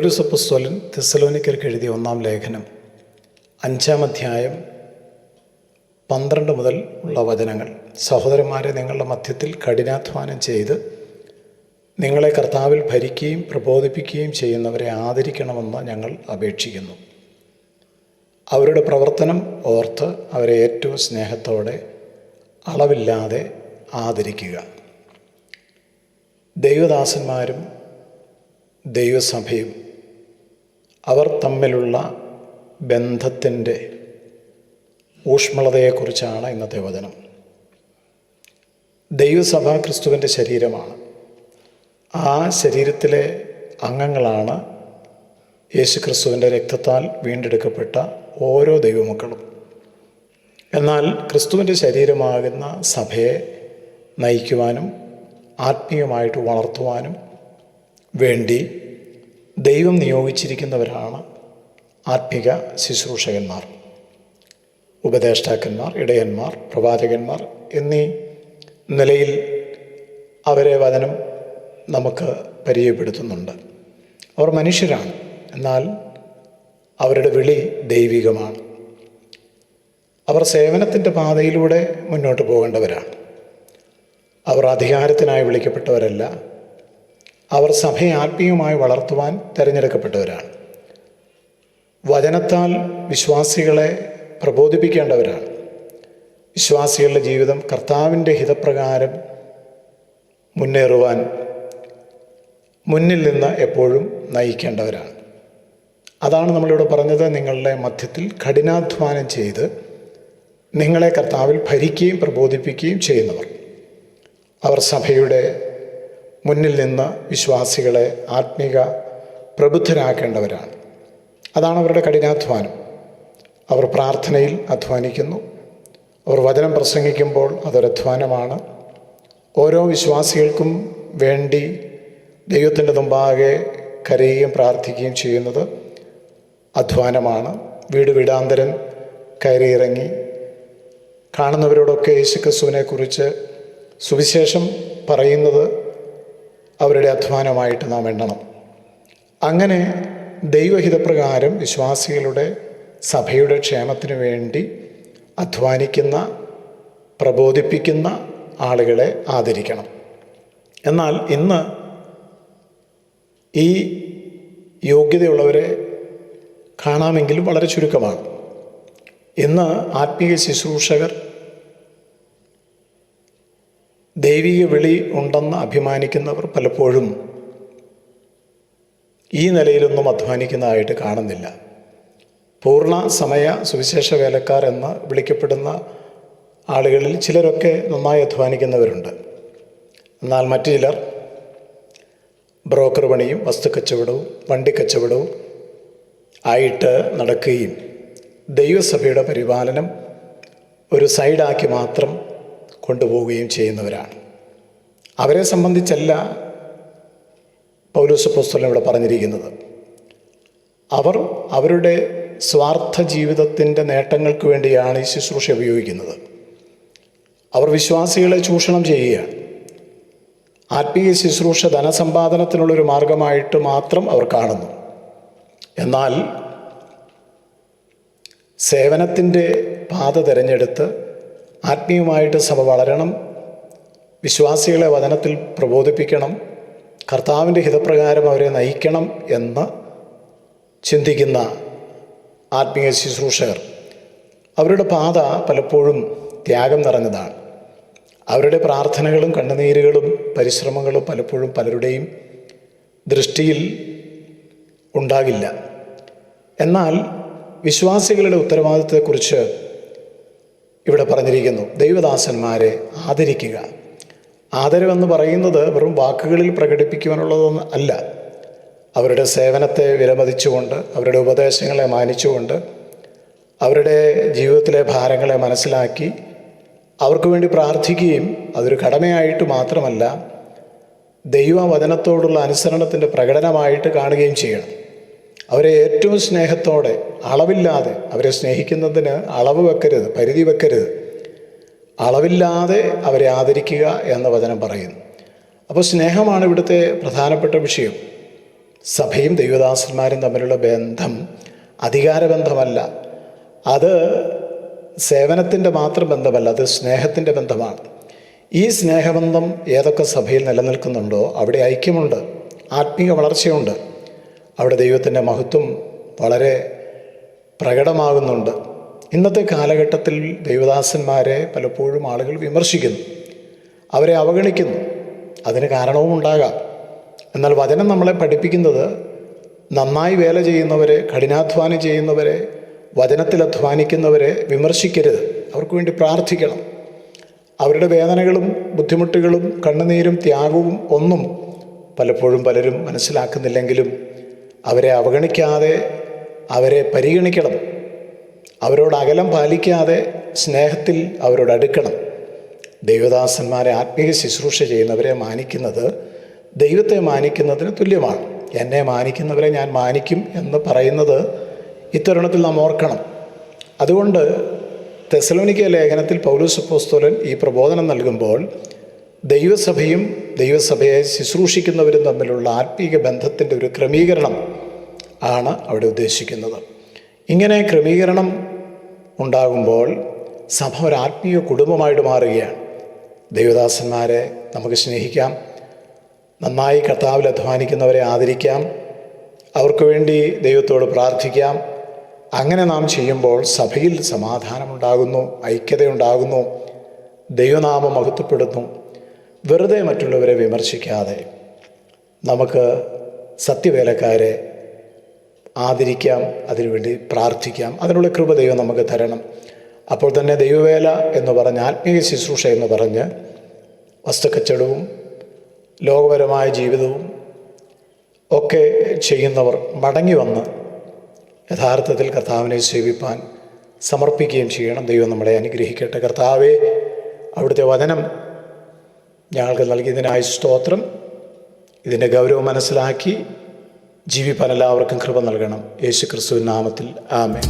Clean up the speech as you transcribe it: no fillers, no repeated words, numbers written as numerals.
പൗലോസ് അപ്പോസ്തലൻ തെസ്സലോനിക്കർക്ക് എഴുതിയ 1-ാം ലേഖനം 5-ാം അധ്യായം 12 മുതൽ ഉള്ള വചനങ്ങൾ. സഹോദരന്മാരെ, നിങ്ങളുടെ മധ്യത്തിൽ കഠിനാധ്വാനം ചെയ്ത് നിങ്ങളെ കർത്താവിൽ ഭരിക്കുകയും പ്രബോധിപ്പിക്കുകയും ചെയ്യുന്നവരെ ആദരിക്കണമെന്ന് ഞങ്ങൾ അപേക്ഷിക്കുന്നു. അവരുടെ പ്രവർത്തനം ഓർത്ത് അവരെ ഏറ്റവും സ്നേഹത്തോടെ അളവില്ലാതെ ആദരിക്കുക. ദൈവദാസന്മാരും ദൈവസഭയും അവർ തമ്മിലുള്ള ബന്ധത്തിൻ്റെ ഊഷ്മളതയെക്കുറിച്ചാണ് ഇന്നത്തെ വചനം. ദൈവസഭ ക്രിസ്തുവിൻ്റെ ശരീരമാണ്. ആ ശരീരത്തിലെ അംഗങ്ങളാണ് യേശുക്രിസ്തുവിൻ്റെ രക്തത്താൽ വീണ്ടെടുക്കപ്പെട്ട ഓരോ ദൈവമക്കളും. എന്നാൽ ക്രിസ്തുവിൻ്റെ ശരീരമാകുന്ന സഭയെ നയിക്കുവാനും ആത്മീയമായിട്ട് വളർത്തുവാനും വേണ്ടി ദൈവം നിയോഗിച്ചിരിക്കുന്നവരാണ് ആത്മിക ശുശ്രൂഷകന്മാർ, ഉപദേഷ്ടാക്കന്മാർ, ഇടയന്മാർ, പ്രവാചകന്മാർ എന്നീ നിലയിൽ അവരെ വചനം നമുക്ക് പരിചയപ്പെടുത്തുന്നുണ്ട്. അവർ മനുഷ്യരാണ്, എന്നാൽ അവരുടെ വിളി ദൈവികമാണ്. അവർ സേവനത്തിൻ്റെ പാതയിലൂടെ മുന്നോട്ട് പോകേണ്ടവരാണ്. അവർ അധികാരത്തിനായി വിളിക്കപ്പെട്ടവരല്ല. അവർ സഭയെ ആത്മീയമായി വളർത്തുവാൻ തിരഞ്ഞെടുക്കപ്പെട്ടവരാണ്. വചനത്താൽ വിശ്വാസികളെ പ്രബോധിപ്പിക്കേണ്ടവരാണ്. വിശ്വാസികളുടെ ജീവിതം കർത്താവിൻ്റെ ഹിതപ്രകാരം മുന്നേറുവാൻ മുന്നിൽ നിന്ന് എപ്പോഴും നയിക്കേണ്ടവരാണ്. അതാണ് നമ്മളിവിടെ പറഞ്ഞത്. നിങ്ങളുടെ മധ്യത്തിൽ കഠിനാധ്വാനം ചെയ്ത് നിങ്ങളെ കർത്താവിൽ ഭരിക്കുകയും പ്രബോധിപ്പിക്കുകയും ചെയ്യുന്നവർ. അവർ സഭയുടെ മുന്നിൽ നിന്ന് വിശ്വാസികളെ ആത്മീക പ്രബുദ്ധരാക്കേണ്ടവരാണ്. അതാണ് അവരുടെ കഠിനാധ്വാനം. അവർ പ്രാർത്ഥനയിൽ അധ്വാനിക്കുന്നു. അവർ വചനം പ്രസംഗിക്കുമ്പോൾ അതൊരധ്വാനമാണ്. ഓരോ വിശ്വാസികൾക്കും വേണ്ടി ദൈവത്തിൻ്റെ മുമ്പാകെ കരയുകയും പ്രാർത്ഥിക്കുകയും ചെയ്യുന്നത് അധ്വാനമാണ്. വീട് വീടാന്തരം കയറിയിറങ്ങി കാണുന്നവരോടൊക്കെ യേശുക്രിസ്തുവിനെക്കുറിച്ച് സുവിശേഷം പറയുന്നത് അവരുടെ അധ്വാനമായിട്ട് നാം എണ്ണണം. അങ്ങനെ ദൈവഹിതപ്രകാരം വിശ്വാസികളുടെ സഭയുടെ ക്ഷേമത്തിന് വേണ്ടി അധ്വാനിക്കുന്ന പ്രബോധിപ്പിക്കുന്ന ആളുകളെ ആദരിക്കണം. എന്നാൽ ഇന്ന് ഈ യോഗ്യതയുള്ളവരെ കാണാമെങ്കിലും വളരെ ചുരുക്കമാണ്. ഇന്ന് ആത്മീയ ശുശ്രൂഷകർ ദൈവിക വിളി ഉണ്ടെന്ന് അഭിമാനിക്കുന്നവർ പലപ്പോഴും ഈ നിലയിലൊന്നും അധ്വാനിക്കുന്നതായിട്ട് കാണുന്നില്ല. പൂർണ്ണ സമയ സുവിശേഷ വേലക്കാർ എന്ന് വിളിക്കപ്പെടുന്ന ആളുകളിൽ ചിലരൊക്കെ നന്നായി അധ്വാനിക്കുന്നവരുണ്ട്. എന്നാൽ മറ്റു ചിലർ ബ്രോക്കർ പണിയും വസ്തുക്കച്ചവടവും വണ്ടിക്കച്ചവടവും ആയിട്ട് നടക്കുകയും ദൈവസഭയുടെ പരിപാലനം ഒരു സൈഡാക്കി മാത്രം കൊണ്ടുപോവുകയും ചെയ്യുന്നവരാണ്. അവരെ സംബന്ധിച്ചല്ല പൗലോസ് അപ്പോസ്തലൻ ഇവിടെ പറഞ്ഞിരിക്കുന്നത്. അവർ അവരുടെ സ്വാർത്ഥ ജീവിതത്തിൻ്റെ നേട്ടങ്ങൾക്ക് വേണ്ടിയാണ് ഈ ശുശ്രൂഷ ഉപയോഗിക്കുന്നത്. അവർ വിശ്വാസികളെ ചൂഷണം ചെയ്യുകയാണ്. ആത്മീയ ശുശ്രൂഷ ധനസമ്പാദനത്തിനുള്ളൊരു മാർഗമായിട്ട് മാത്രം അവർ കാണുന്നു. എന്നാൽ സേവനത്തിൻ്റെ പാത തിരഞ്ഞെടുത്ത് ആത്മീയമായിട്ട് സഭ വളരണം, വിശ്വാസികളെ വചനത്തിൽ പ്രബോധിപ്പിക്കണം, കർത്താവിൻ്റെ ഹിതപ്രകാരം അവരെ നയിക്കണം എന്ന് ചിന്തിക്കുന്ന ആത്മീയ ശുശ്രൂഷകർ, അവരുടെ പാത പലപ്പോഴും ത്യാഗം നിറഞ്ഞതാണ്. അവരുടെ പ്രാർത്ഥനകളും കണ്ണുനീരുകളും പരിശ്രമങ്ങളും പലപ്പോഴും പലരുടെയും ദൃഷ്ടിയിൽ ഉണ്ടാകില്ല. എന്നാൽ വിശ്വാസികളുടെ ഉത്തരവാദിത്വത്തെക്കുറിച്ച് ഇവിടെ പറഞ്ഞിരിക്കുന്നു. ദൈവദാസന്മാരെ ആദരിക്കുക. ആദരവെന്ന് പറയുന്നത് വെറും വാക്കുകളിൽ പ്രകടിപ്പിക്കുവാനുള്ളതൊന്നും അല്ല. അവരുടെ സേവനത്തെ വിലമതിച്ചുകൊണ്ട്, അവരുടെ ഉപദേശങ്ങളെ മാനിച്ചുകൊണ്ട്, അവരുടെ ജീവിതത്തിലെ ഭാരങ്ങളെ മനസ്സിലാക്കി അവർക്ക് വേണ്ടി പ്രാർത്ഥിക്കുകയും അതൊരു കടമയായിട്ട് മാത്രമല്ല ദൈവവചനത്തോടുള്ള അനുസരണത്തിൻ്റെ പ്രകടനമായിട്ട് കാണുകയും ചെയ്യണം. അവരെ ഏറ്റവും സ്നേഹത്തോടെ അളവില്ലാതെ അവരെ സ്നേഹിക്കുന്നതിന് അളവ് വെക്കരുത്, പരിധി വെക്കരുത്. അളവില്ലാതെ അവരെ ആദരിക്കുക എന്ന വചനം പറയുന്നു. അപ്പോൾ സ്നേഹമാണ് ഇവിടുത്തെ പ്രധാനപ്പെട്ട വിഷയം. സഭയും ദൈവദാസന്മാരും തമ്മിലുള്ള ബന്ധം അധികാരബന്ധമല്ല, അത് സേവനത്തിൻ്റെ മാത്രം ബന്ധമല്ല, അത് സ്നേഹത്തിൻ്റെ ബന്ധമാണ്. ഈ സ്നേഹബന്ധം ഏതൊക്കെ സഭയിൽ നിലനിൽക്കുന്നുണ്ടോ അവിടെ ഐക്യമുണ്ട്, ആത്മീയ വളർച്ചയുണ്ട്, അവിടെ ദൈവത്തിൻ്റെ മഹത്വം വളരെ പ്രകടമാകുന്നുണ്ട്. ഇന്നത്തെ കാലഘട്ടത്തിൽ ദൈവദാസന്മാരെ പലപ്പോഴും ആളുകൾ വിമർശിക്കുന്നു, അവരെ അവഗണിക്കുന്നു. അതിന് കാരണവും ഉണ്ടാകാം. എന്നാൽ വചനം നമ്മളെ പഠിപ്പിക്കുന്നത് നന്നായി വേല ചെയ്യുന്നവരെ, കഠിനാധ്വാനം ചെയ്യുന്നവരെ, വചനത്തിൽ അധ്വാനിക്കുന്നവരെ വിമർശിക്കരുത്, അവർക്ക് വേണ്ടി പ്രാർത്ഥിക്കണം. അവരുടെ വേദനകളും ബുദ്ധിമുട്ടുകളും കണ്ണുനീരും ത്യാഗവും ഒന്നും പലപ്പോഴും പലരും മനസ്സിലാക്കുന്നില്ലെങ്കിലും അവരെ അവഗണിക്കാതെ അവരെ പരിഗണിക്കണം. അവരോട് അകലം പാലിക്കാതെ സ്നേഹത്തിൽ അവരോട് അടുക്കണം. ദൈവദാസന്മാരെ ആത്മീയ ശുശ്രൂഷ ചെയ്യുന്നവരെ മാനിക്കുന്നത് ദൈവത്തെ മാനിക്കുന്നതിന് തുല്യമാണ്. എന്നെ മാനിക്കുന്നവരെ ഞാൻ മാനിക്കും എന്ന് പറയുന്നത് ഇത്തരുണത്തിൽ നാം ഓർക്കണം. അതുകൊണ്ട് തെസ്സലോനിക്ക ലേഖനത്തിൽ പൗലോസ് അപ്പോസ്തലൻ ഈ പ്രബോധനം നൽകുമ്പോൾ ദൈവസഭയും ദൈവസഭയെ ശുശ്രൂഷിക്കുന്നവരും തമ്മിലുള്ള ആത്മീയ ബന്ധത്തിൻ്റെ ഒരു ക്രമീകരണം ആണ് അവിടെ ഉദ്ദേശിക്കുന്നത്. ഇങ്ങനെ ക്രമീകരണം ഉണ്ടാകുമ്പോൾ സഭ ഒരു ആത്മീയ കുടുംബമായിട്ട് മാറുകയാണ്. ദൈവദാസന്മാരെ നമുക്ക് സ്നേഹിക്കാം, നന്നായി കർത്താവിൽ അധ്വാനിക്കുന്നവരെ ആദരിക്കാം, അവർക്ക് വേണ്ടി ദൈവത്തോട് പ്രാർത്ഥിക്കാം. അങ്ങനെ നാം ചെയ്യുമ്പോൾ സഭയിൽ സമാധാനമുണ്ടാകുന്നു, ഐക്യതയുണ്ടാകുന്നു, ദൈവനാമം മഹത്വപ്പെടുന്നു. വെറുതെ മറ്റുള്ളവരെ വിമർശിക്കാതെ നമുക്ക് സത്യവേലക്കാരെ ആദരിക്കാം, അതിനുവേണ്ടി പ്രാർത്ഥിക്കാം. അതിനുള്ള കൃപ ദൈവം നമുക്ക് തരണം. അപ്പോൾ തന്നെ ദൈവവേല എന്ന് പറഞ്ഞ്, ആത്മീയ ശുശ്രൂഷ എന്ന് പറഞ്ഞ് വസ്തുക്കച്ചവടവും ലോകപരമായ ജീവിതവും ഒക്കെ ചെയ്യുന്നവർ മടങ്ങി വന്ന് യഥാർത്ഥത്തിൽ കർത്താവിനെ സേവിപ്പാൻ സമർപ്പിക്കുകയും ചെയ്യണം. ദൈവം നമ്മളെ അനുഗ്രഹിക്കട്ടെ. കർത്താവേ, അവിടുത്തെ വചനം ഞങ്ങൾക്ക് നൽകിയതിനായി സ്തോത്രം. ഇതിൻ്റെ ഗൗരവം മനസ്സിലാക്കി ജീവിപ്പാൻ എല്ലാവർക്കും കൃപ നൽകണം. യേശു ക്രിസ്തുവിൻ നാമത്തിൽ ആമേൻ.